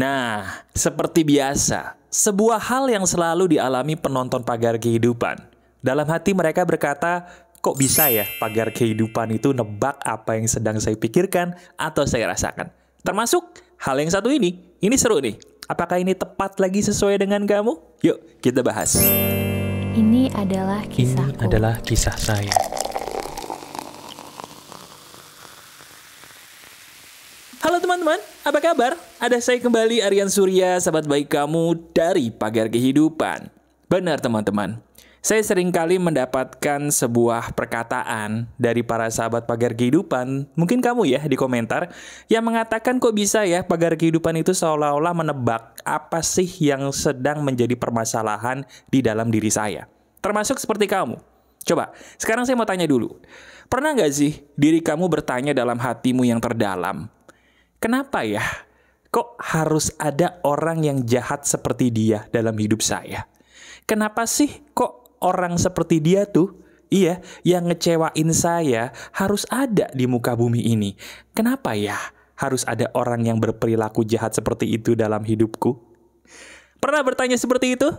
Nah, seperti biasa, sebuah hal yang selalu dialami penonton pagar kehidupan. Dalam hati mereka berkata, kok bisa ya pagar kehidupan itu nebak apa yang sedang saya pikirkan atau saya rasakan. Termasuk hal yang satu ini seru nih. Apakah ini tepat lagi sesuai dengan kamu? Yuk, kita bahas. Ini adalah kisahku. Ini adalah kisah saya. Halo teman-teman, apa kabar? Ada saya kembali, Aryan Surya, sahabat baik kamu dari Pagar Kehidupan. Benar teman-teman, saya sering kali mendapatkan sebuah perkataan dari para sahabat Pagar Kehidupan, mungkin kamu ya di komentar, yang mengatakan kok bisa ya Pagar Kehidupan itu seolah-olah menebak apa sih yang sedang menjadi permasalahan di dalam diri saya. Termasuk seperti kamu. Coba, sekarang saya mau tanya dulu. Pernah nggak sih diri kamu bertanya dalam hatimu yang terdalam, kenapa ya? Kok harus ada orang yang jahat seperti dia dalam hidup saya? Kenapa sih kok orang seperti dia tuh, yang ngecewain saya harus ada di muka bumi ini? Kenapa ya harus ada orang yang berperilaku jahat seperti itu dalam hidupku? Pernah bertanya seperti itu?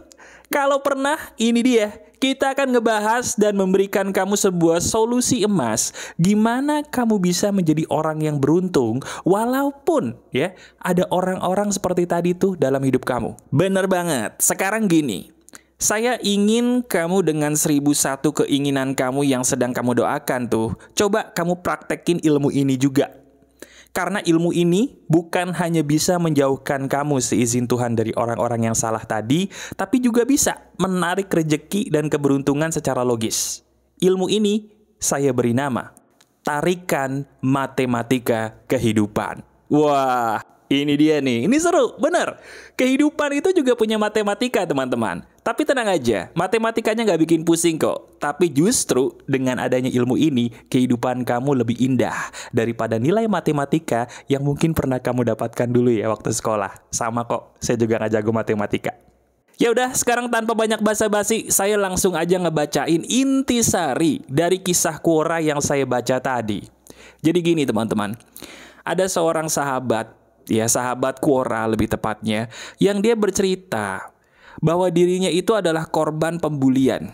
Kalau pernah, ini dia. Kita akan ngebahas dan memberikan kamu sebuah solusi emas. Gimana kamu bisa menjadi orang yang beruntung walaupun ya ada orang-orang seperti tadi tuh dalam hidup kamu. Bener banget. Sekarang gini. Saya ingin kamu dengan 1001 keinginan kamu yang sedang kamu doakan tuh. Coba kamu praktekin ilmu ini juga. Karena ilmu ini bukan hanya bisa menjauhkan kamu seizin Tuhan dari orang-orang yang salah tadi, tapi juga bisa menarik rejeki dan keberuntungan secara logis. Ilmu ini saya beri nama tarikan matematika kehidupan. Wah, ini dia nih. Ini seru, bener. Kehidupan itu juga punya matematika, teman-teman. Tapi tenang aja, matematikanya nggak bikin pusing kok. Tapi justru dengan adanya ilmu ini, kehidupan kamu lebih indah daripada nilai matematika yang mungkin pernah kamu dapatkan dulu ya waktu sekolah. Sama kok, saya juga nggak jago matematika. Ya udah, sekarang tanpa banyak basa-basi, saya langsung aja ngebacain intisari dari kisah Quora yang saya baca tadi. Jadi gini teman-teman, ada seorang sahabat Quora lebih tepatnya, yang dia bercerita bahwa dirinya itu adalah korban pembulian.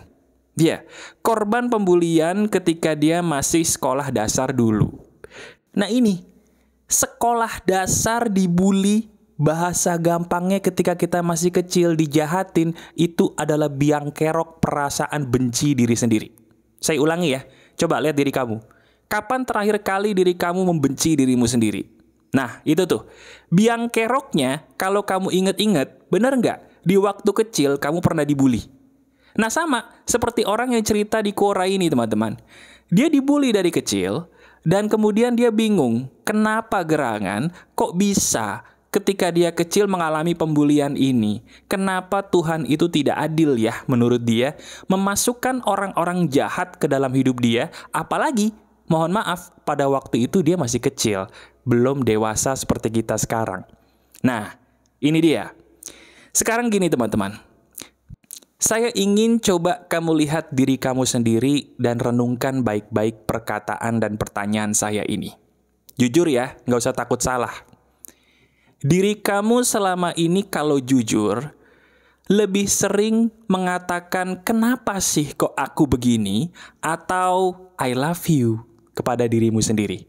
Korban pembulian ketika dia masih sekolah dasar dulu. Nah ini, sekolah dasar dibully, bahasa gampangnya ketika kita masih kecil dijahatin, itu adalah biang kerok perasaan benci diri sendiri. Saya ulangi ya, coba lihat diri kamu. Kapan terakhir kali diri kamu membenci dirimu sendiri? Nah itu tuh, biang keroknya kalau kamu inget-inget, bener nggak? Di waktu kecil kamu pernah dibully. Nah sama seperti orang yang cerita di Quora ini teman-teman. Dia dibully dari kecil dan kemudian dia bingung kenapa gerangan kok bisa ketika dia kecil mengalami pembulian ini. Kenapa Tuhan itu tidak adil ya menurut dia memasukkan orang-orang jahat ke dalam hidup dia. Apalagi mohon maaf pada waktu itu dia masih kecil, belum dewasa seperti kita sekarang. Nah ini dia. Sekarang gini teman-teman, saya ingin coba kamu lihat diri kamu sendiri dan renungkan baik-baik perkataan dan pertanyaan saya ini. Jujur ya, nggak usah takut salah. Diri kamu selama ini kalau jujur, lebih sering mengatakan kenapa sih kok aku begini atau I love you kepada dirimu sendiri.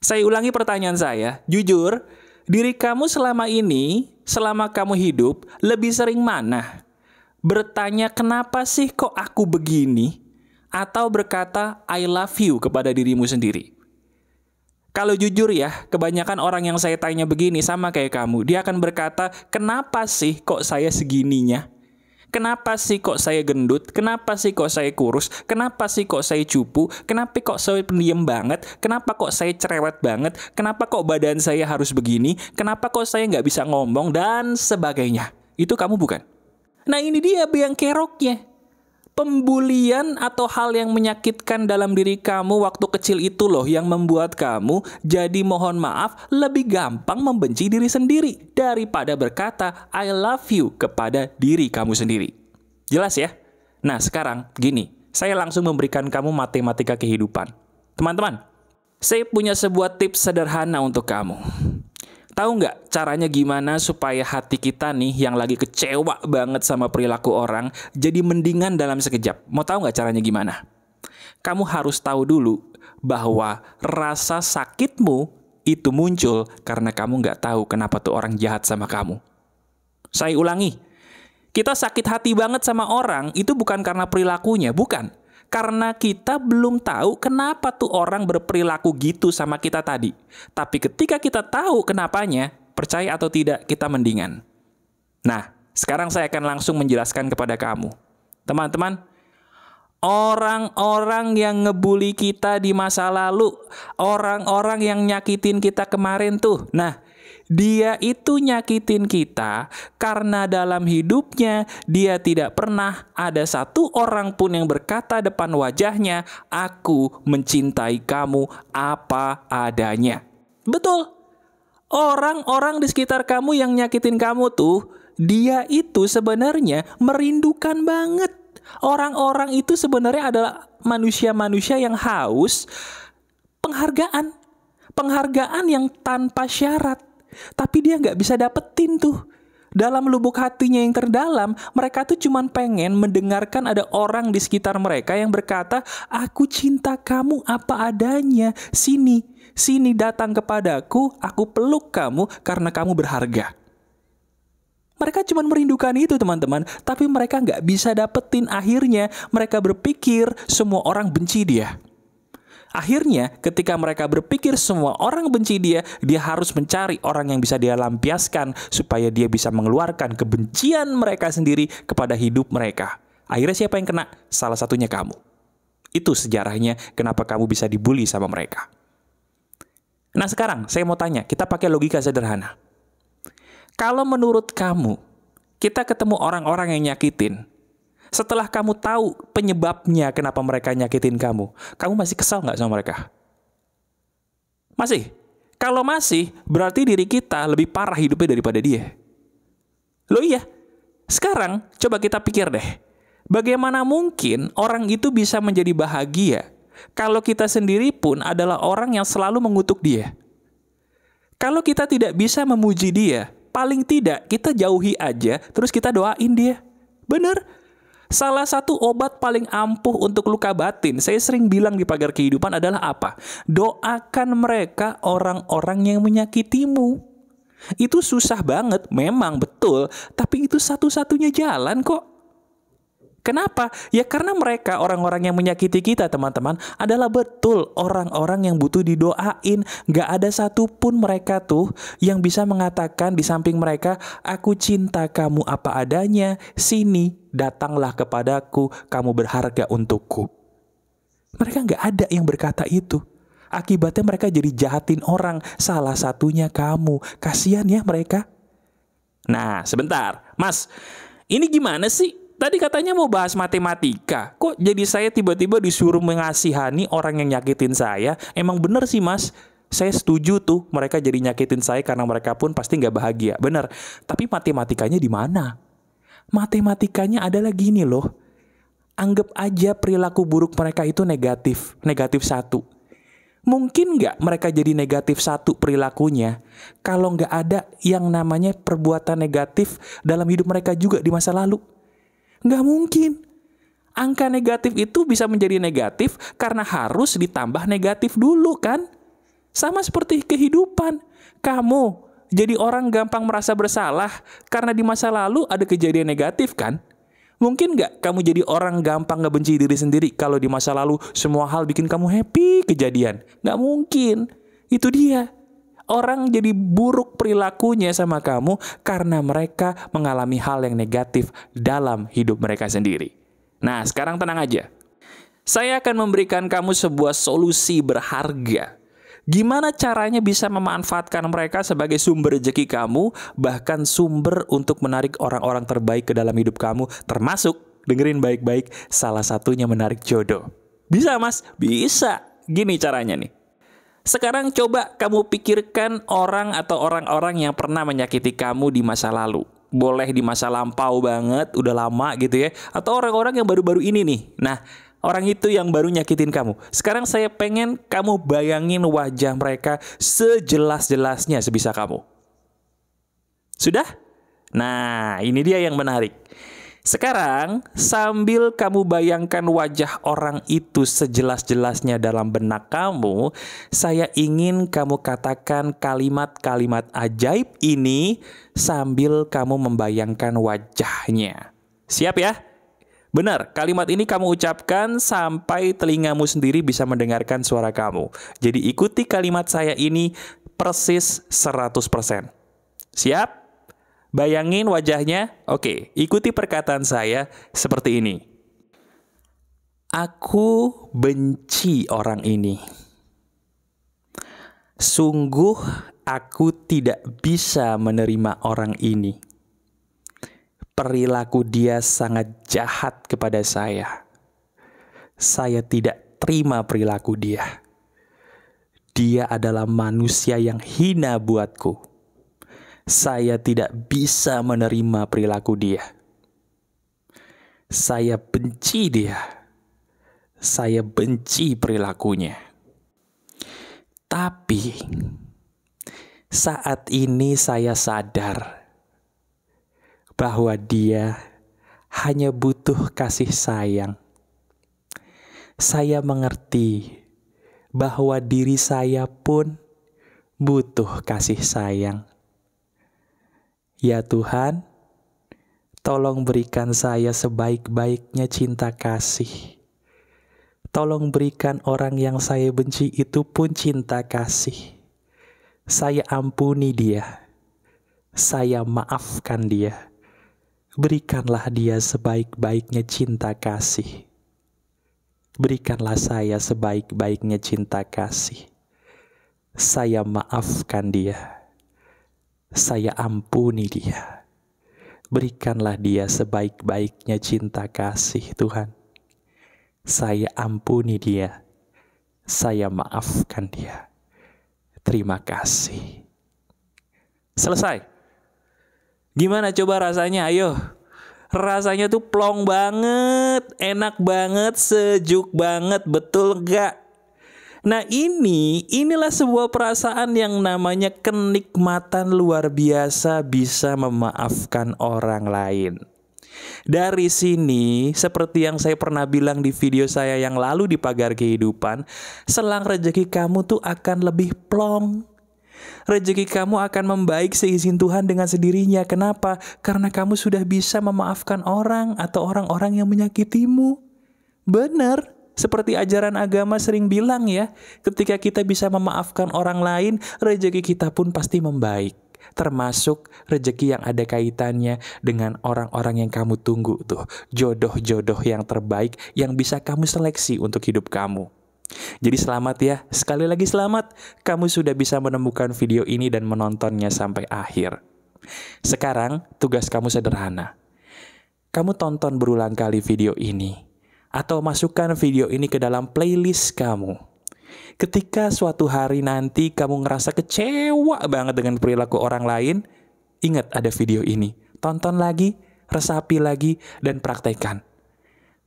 Saya ulangi pertanyaan saya, jujur, diri kamu selama ini, selama kamu hidup, lebih sering mana? Bertanya kenapa sih kok aku begini? Atau berkata I love you kepada dirimu sendiri? Kalau jujur ya, kebanyakan orang yang saya tanya begini sama kayak kamu. Dia akan berkata, kenapa sih kok saya segininya? Kenapa sih kok saya gendut? Kenapa sih kok saya kurus? Kenapa sih kok saya cupu? Kenapa kok saya pendiam banget? Kenapa kok saya cerewet banget? Kenapa kok badan saya harus begini? Kenapa kok saya nggak bisa ngomong? Dan sebagainya. Itu kamu bukan? Nah ini dia biang keroknya. Pembulian atau hal yang menyakitkan dalam diri kamu waktu kecil itu loh yang membuat kamu jadi mohon maaf lebih gampang membenci diri sendiri daripada berkata I love you kepada diri kamu sendiri. Jelas ya? Nah sekarang gini, saya langsung memberikan kamu matematika kehidupan. Teman-teman, saya punya sebuah tips sederhana untuk kamu. Tahu nggak caranya gimana supaya hati kita nih yang lagi kecewa banget sama perilaku orang jadi mendingan dalam sekejap? Mau tahu nggak caranya gimana? Kamu harus tahu dulu bahwa rasa sakitmu itu muncul karena kamu nggak tahu kenapa tuh orang jahat sama kamu. Saya ulangi, kita sakit hati banget sama orang itu bukan karena perilakunya, bukan. Karena kita belum tahu kenapa tuh orang berperilaku gitu sama kita tadi. Tapi ketika kita tahu kenapanya, percaya atau tidak, kita mendingan. Nah, sekarang saya akan langsung menjelaskan kepada kamu. Teman-teman, orang-orang yang ngebully kita di masa lalu, orang-orang yang nyakitin kita kemarin tuh, nah, dia itu nyakitin kita karena dalam hidupnya dia tidak pernah ada satu orang pun yang berkata depan wajahnya, "Aku mencintai kamu apa adanya." Betul. Orang-orang di sekitar kamu yang nyakitin kamu tuh, dia itu sebenarnya merindukan banget. Orang-orang itu sebenarnya adalah manusia-manusia yang haus penghargaan. Penghargaan yang tanpa syarat. Tapi dia nggak bisa dapetin tuh. Dalam lubuk hatinya yang terdalam, mereka tuh cuman pengen mendengarkan ada orang di sekitar mereka yang berkata, "Aku cinta kamu apa adanya. Sini datang kepadaku, aku peluk kamu karena kamu berharga." Mereka cuma merindukan itu, teman-teman. Tapi mereka nggak bisa dapetin. Akhirnya mereka berpikir semua orang benci dia. Akhirnya ketika mereka berpikir semua orang benci dia, dia harus mencari orang yang bisa dia lampiaskan supaya dia bisa mengeluarkan kebencian mereka sendiri kepada hidup mereka. Akhirnya siapa yang kena? Salah satunya kamu. Itu sejarahnya kenapa kamu bisa dibully sama mereka. Nah sekarang saya mau tanya, kita pakai logika sederhana. Kalau menurut kamu, kita ketemu orang-orang yang nyakitin, setelah kamu tahu penyebabnya kenapa mereka nyakitin kamu masih kesal nggak sama mereka? Masih? Kalau masih, berarti diri kita lebih parah hidupnya daripada dia. Loh iya, sekarang coba kita pikir deh. Bagaimana mungkin orang itu bisa menjadi bahagia kalau kita sendiri pun adalah orang yang selalu mengutuk dia? Kalau kita tidak bisa memuji dia, paling tidak kita jauhi aja, terus kita doain dia. Bener? Salah satu obat paling ampuh untuk luka batin, saya sering bilang di Pagar Kehidupan adalah apa? Doakan mereka orang-orang yang menyakitimu. Itu susah banget, memang betul, tapi itu satu-satunya jalan kok. Kenapa? Ya karena mereka, orang-orang yang menyakiti kita, teman-teman, adalah betul orang-orang yang butuh didoain. Gak ada satupun mereka tuh yang bisa mengatakan di samping mereka, "Aku cinta kamu apa adanya, sini datanglah kepadaku, kamu berharga untukku." Mereka gak ada yang berkata itu. Akibatnya mereka jadi jahatin orang, salah satunya kamu. Kasian ya mereka. Nah sebentar, Mas, ini gimana sih? Tadi katanya mau bahas matematika. Kok jadi saya tiba-tiba disuruh mengasihani orang yang nyakitin saya? Emang bener sih Mas. Saya setuju tuh mereka jadi nyakitin saya karena mereka pun pasti nggak bahagia. Bener. Tapi matematikanya di mana? Matematikanya adalah gini loh. Anggap aja perilaku buruk mereka itu negatif. Negatif 1. Mungkin nggak mereka jadi negatif 1 perilakunya kalau nggak ada yang namanya perbuatan negatif dalam hidup mereka juga di masa lalu? Nggak mungkin. Angka negatif itu bisa menjadi negatif karena harus ditambah negatif dulu kan? Sama seperti kehidupan. Kamu jadi orang gampang merasa bersalah karena di masa lalu ada kejadian negatif kan? Mungkin nggak kamu jadi orang gampang ngebenci diri sendiri kalau di masa lalu semua hal bikin kamu happy kejadian? Nggak mungkin. Itu dia. Orang jadi buruk perilakunya sama kamu karena mereka mengalami hal yang negatif dalam hidup mereka sendiri. Nah, sekarang tenang aja. Saya akan memberikan kamu sebuah solusi berharga. Gimana caranya bisa memanfaatkan mereka sebagai sumber rezeki kamu, bahkan sumber untuk menarik orang-orang terbaik ke dalam hidup kamu, termasuk, dengerin baik-baik, salah satunya menarik jodoh. Bisa, Mas? Bisa. Gini caranya nih. Sekarang coba kamu pikirkan orang atau orang-orang yang pernah menyakiti kamu di masa lalu. Boleh di masa lampau banget, udah lama gitu ya. Atau orang-orang yang baru-baru ini nih. Nah, orang itu yang baru nyakitin kamu. Sekarang saya pengen kamu bayangin wajah mereka sejelas-jelasnya sebisa kamu. Sudah? Nah, ini dia yang menarik. Sekarang, sambil kamu bayangkan wajah orang itu sejelas-jelasnya dalam benak kamu, saya ingin kamu katakan kalimat-kalimat ajaib ini sambil kamu membayangkan wajahnya. Siap ya? Benar, kalimat ini kamu ucapkan sampai telingamu sendiri bisa mendengarkan suara kamu. Jadi ikuti kalimat saya ini persis 100%. Siap? Bayangin wajahnya. Oke, ikuti perkataan saya seperti ini. Aku benci orang ini. Sungguh aku tidak bisa menerima orang ini. Perilaku dia sangat jahat kepada saya. Saya tidak terima perilaku dia. Dia adalah manusia yang hina buatku. Saya tidak bisa menerima perilaku dia. Saya benci dia. Saya benci perilakunya. Tapi saat ini saya sadar bahwa dia hanya butuh kasih sayang. Saya mengerti bahwa diri saya pun butuh kasih sayang. Ya Tuhan, tolong berikan saya sebaik-baiknya cinta kasih. Tolong berikan orang yang saya benci itu pun cinta kasih. Saya ampuni dia. Saya maafkan dia. Berikanlah dia sebaik-baiknya cinta kasih. Berikanlah saya sebaik-baiknya cinta kasih. Saya maafkan dia. Saya ampuni dia. Berikanlah dia sebaik-baiknya cinta kasih, Tuhan. Saya ampuni dia. Saya maafkan dia. Terima kasih. Selesai. Gimana coba rasanya? Ayo. Rasanya tuh plong banget, enak banget, sejuk banget, betul gak? Nah inilah sebuah perasaan yang namanya kenikmatan luar biasa bisa memaafkan orang lain. Dari sini, seperti yang saya pernah bilang di video saya yang lalu di Pagar Kehidupan, selang rezeki kamu tuh akan lebih plong. Rezeki kamu akan membaik seizin Tuhan dengan sendirinya. Kenapa? Karena kamu sudah bisa memaafkan orang atau orang-orang yang menyakitimu. Benar. Seperti ajaran agama sering bilang ya, ketika kita bisa memaafkan orang lain, rezeki kita pun pasti membaik. Termasuk rezeki yang ada kaitannya dengan orang-orang yang kamu tunggu tuh. Jodoh-jodoh yang terbaik yang bisa kamu seleksi untuk hidup kamu. Jadi selamat ya, sekali lagi selamat. Kamu sudah bisa menemukan video ini dan menontonnya sampai akhir. Sekarang tugas kamu sederhana. Kamu tonton berulang kali video ini. Atau masukkan video ini ke dalam playlist kamu. Ketika suatu hari nanti kamu ngerasa kecewa banget dengan perilaku orang lain, ingat ada video ini. Tonton lagi, resapi lagi, dan praktekkan.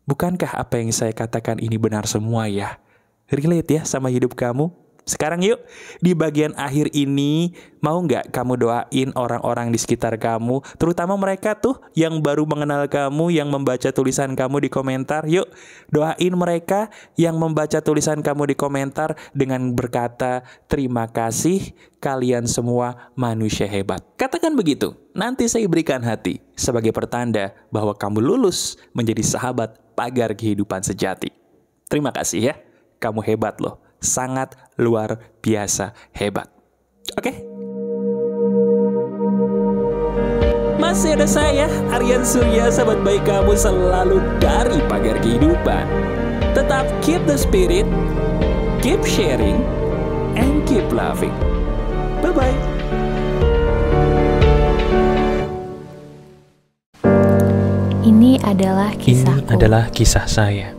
Bukankah apa yang saya katakan ini benar semua ya? Relate ya sama hidup kamu? Sekarang yuk, di bagian akhir ini, mau nggak kamu doain orang-orang di sekitar kamu, terutama mereka tuh yang baru mengenal kamu, yang membaca tulisan kamu di komentar. Yuk, doain mereka yang membaca tulisan kamu di komentar dengan berkata, terima kasih, kalian semua manusia hebat. Katakan begitu, nanti saya berikan hati sebagai pertanda bahwa kamu lulus menjadi sahabat Pagar Kehidupan Sejati. Terima kasih ya, kamu hebat loh. Sangat luar biasa hebat. Oke? Masih ada saya, Aryan Surya, sahabat baik kamu selalu dari Pagar Kehidupan. Tetap keep the spirit, keep sharing, and keep loving. Bye-bye. Ini adalah kisahku. Ini adalah kisah saya.